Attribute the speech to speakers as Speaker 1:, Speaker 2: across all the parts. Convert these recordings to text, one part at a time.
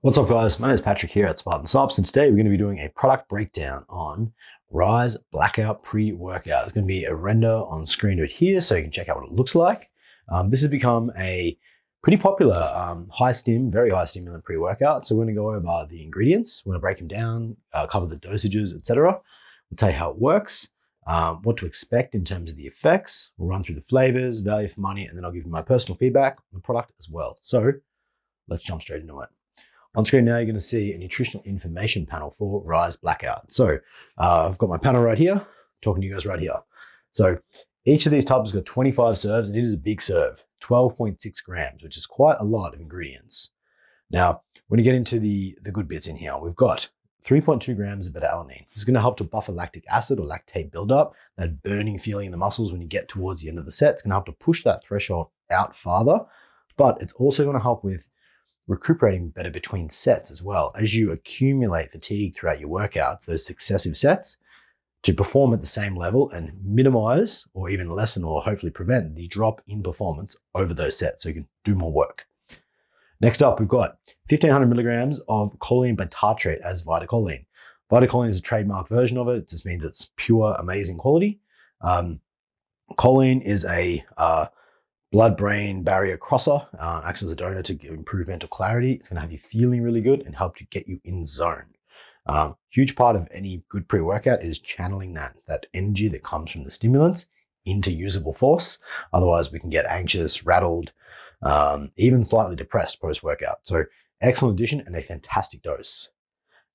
Speaker 1: What's up, guys? My name is Patrick here at Spartansuppz, and today we're going to be doing a product breakdown on Ryse Blackout Pre Workout. There's going to be a render on screen right here so you can check out what it looks like. This has become a pretty popular very high stimulant pre-workout. So we're going to go over the ingredients, we're going to break them down, cover the dosages, etc. We'll tell you how it works, what to expect in terms of the effects. We'll run through the flavors, value for money, and then I'll give you my personal feedback on the product as well. So let's jump straight into it. On screen now, you're going to see a nutritional information panel for Ryse Blackout. So I've got my panel right here, talking to you guys right here. So each of these tubs has got 25 serves, and it is a big serve, 12.6 grams, which is quite a lot of ingredients. Now, when you get into the good bits in here, we've got 3.2 grams of beta-alanine. This is going to help to buffer lactic acid or lactate buildup, that burning feeling in the muscles when you get towards the end of the set. It's going to help to push that threshold out farther, but it's also going to help with recuperating better between sets as well. As you accumulate fatigue throughout your workouts, those successive sets, to perform at the same level and minimize or even lessen or hopefully prevent the drop in performance over those sets so you can do more work. Next up, we've got 1,500 milligrams of choline bitartrate as VitaCholine. VitaCholine is a trademark version of it. It just means it's pure, amazing quality. Choline is a blood-brain barrier crosser, acts as a donor to improve mental clarity. It's going to have you feeling really good and help to get you in zone. Huge part of any good pre-workout is channeling that energy that comes from the stimulants into usable force. Otherwise, we can get anxious, rattled, even slightly depressed post-workout. So excellent addition and a fantastic dose.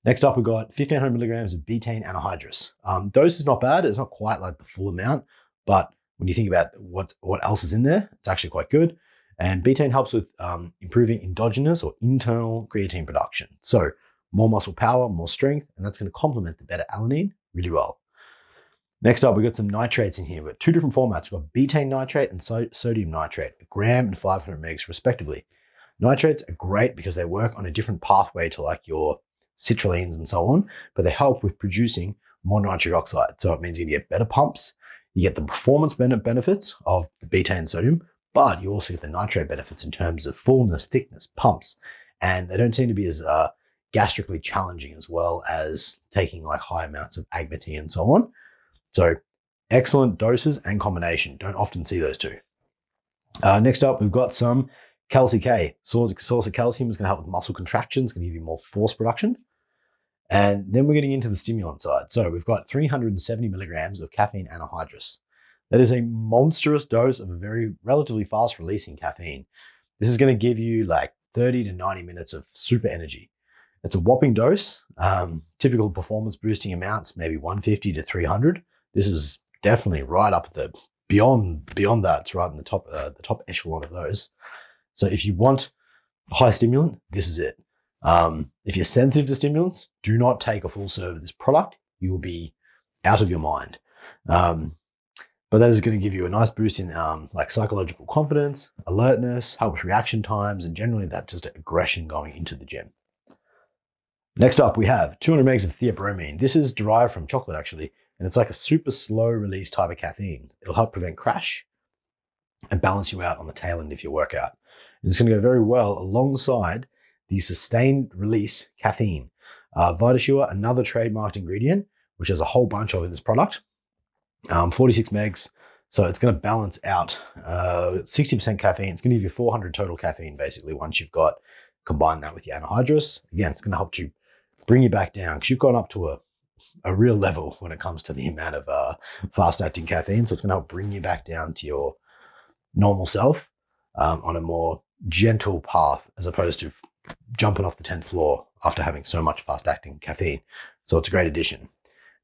Speaker 1: Next up, we've got 1,500 milligrams of betaine anhydrous. Dose is not bad. It's not quite like the full amount, but when you think about what else is in there, it's actually quite good. And betaine helps with improving endogenous or internal creatine production. So more muscle power, more strength, and that's going to complement the beta-alanine really well. Next up, we've got some nitrates in here. We've got two different formats. We've got betaine nitrate and sodium nitrate, a gram and 500 megs respectively. Nitrates are great because they work on a different pathway to like your citrulines and so on, but they help with producing more nitric oxide. So it means you get better pumps. You get the performance benefits of the betaine and sodium, but you also get the nitrate benefits in terms of fullness, thickness, pumps, and they don't seem to be as gastrically challenging as well as taking like high amounts of agmatine and so on. So excellent doses and combination. Don't often see those two. Next up, we've got some Calci K. Source of calcium is going to help with muscle contractions, going to give you more force production. And then we're getting into the stimulant side. So we've got 370 milligrams of caffeine anhydrous. That is a monstrous dose of a very relatively fast releasing caffeine. This is going to give you like 30 to 90 minutes of super energy. It's a whopping dose. Typical performance boosting amounts, maybe 150 to 300. This is definitely right up at the beyond that. It's right in the top echelon of those. So if you want a high stimulant, this is it. If you're sensitive to stimulants, do not take a full serve of this product. You will be out of your mind. But that is going to give you a nice boost in like psychological confidence, alertness, help with reaction times, and generally that just aggression going into the gym. Next up, we have 200 megs of theobromine. This is derived from chocolate actually, and it's like a super slow release type of caffeine. It'll help prevent crash and balance you out on the tail end of your workout. And it's going to go very well alongside the sustained release caffeine. VitaSure, another trademarked ingredient, which has a whole bunch of in this product, 46 megs. So it's going to balance out 60% caffeine. It's going to give you 400 total caffeine basically once you've got combined that with your anhydrous. Again, it's going to help to bring you back down because you've gone up to a real level when it comes to the amount of fast acting caffeine. So it's going to help bring you back down to your normal self on a more gentle path as opposed to jumping off the 10th floor after having so much fast-acting caffeine. So it's a great addition.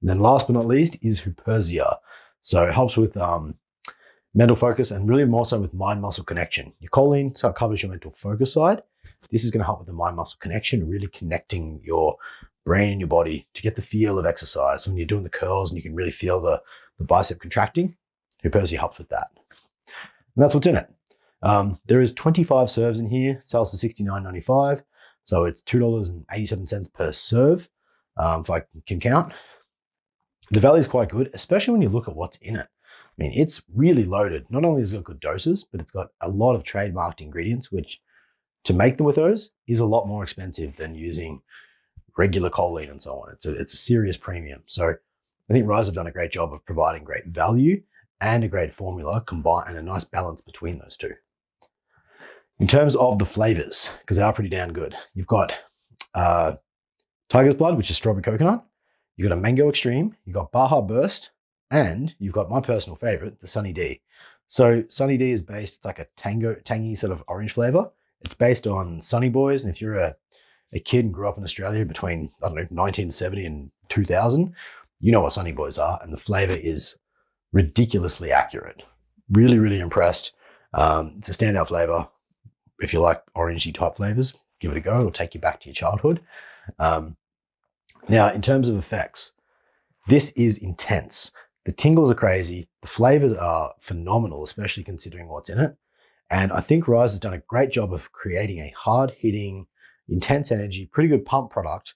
Speaker 1: And then last but not least is Huperzia. So it helps with mental focus and really more so with mind-muscle connection. Your choline, so it covers your mental focus side. This is going to help with the mind-muscle connection, really connecting your brain and your body to get the feel of exercise. So when you're doing the curls and you can really feel the bicep contracting, Huperzia helps with that. And that's what's in it. There is 25 serves in here, sells for $69.95. So it's $2.87 per serve, if I can count. The value is quite good, especially when you look at what's in it. I mean, it's really loaded. Not only has it got good doses, but it's got a lot of trademarked ingredients, which to make them with those is a lot more expensive than using regular choline and so on. It's a serious premium. So I think Ryse have done a great job of providing great value and a great formula combined and a nice balance between those two. In terms of the flavors, because they are pretty damn good, you've got Tiger's Blood, which is strawberry coconut. You've got a Mango Extreme. You've got Baja Burst. And you've got my personal favorite, the Sunny D. So Sunny D is based, it's like a tangy sort of orange flavor. It's based on Sunny Boys. And if you're a kid and grew up in Australia between, I don't know, 1970 and 2000, you know what Sunny Boys are. And the flavor is ridiculously accurate. Really, really impressed. It's a standout flavor. If you like orangey type flavors, give it a go. It'll take you back to your childhood. Now, in terms of effects, this is intense. The tingles are crazy. The flavors are phenomenal, especially considering what's in it. And I think Ryse has done a great job of creating a hard-hitting, intense energy, pretty good pump product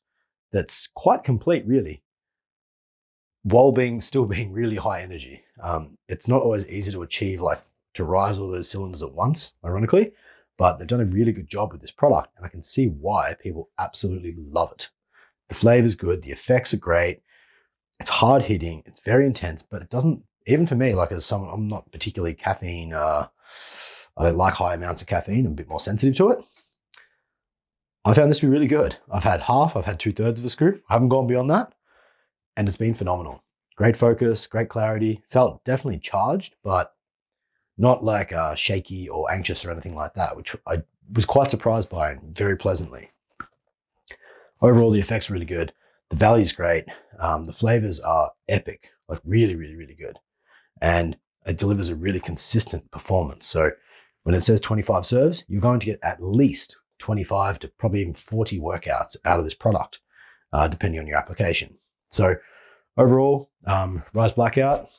Speaker 1: that's quite complete, really, while still being really high energy. It's not always easy to achieve, like to rise all those cylinders at once, ironically, but they've done a really good job with this product, and I can see why people absolutely love it. The flavor's good, the effects are great, it's hard hitting, it's very intense, but it doesn't, even for me, like as someone, I'm not particularly caffeine, I don't like high amounts of caffeine, I'm a bit more sensitive to it. I found this to be really good. I've had half, I've had 2/3 of a scoop, I haven't gone beyond that, and it's been phenomenal. Great focus, great clarity, felt definitely charged, but not like shaky or anxious or anything like that, which I was quite surprised by very pleasantly. Overall, the effects are really good. The value's great. The flavors are epic, like really, really, really good. And it delivers a really consistent performance. So when it says 25 serves, you're going to get at least 25 to probably even 40 workouts out of this product, depending on your application. So overall, Ryse Blackout,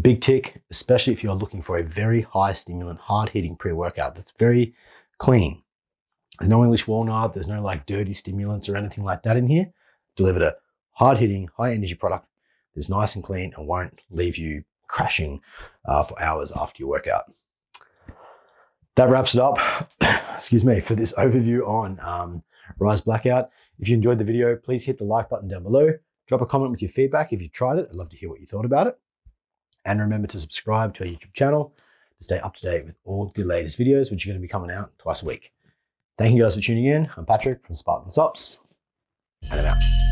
Speaker 1: big tick, especially if you're looking for a very high stimulant, hard-hitting pre-workout that's very clean. There's no English walnut, there's no like dirty stimulants or anything like that in here. Delivered a hard-hitting, high-energy product that's nice and clean and won't leave you crashing for hours after your workout. That wraps it up, excuse me, for this overview on Ryse Blackout. If you enjoyed the video, please hit the like button down below. Drop a comment with your feedback if you tried it. I'd love to hear what you thought about it. And remember to subscribe to our YouTube channel to stay up to date with all the latest videos, which are going to be coming out twice a week. Thank you guys for tuning in. I'm Patrick from Spartansuppz, and I'm out.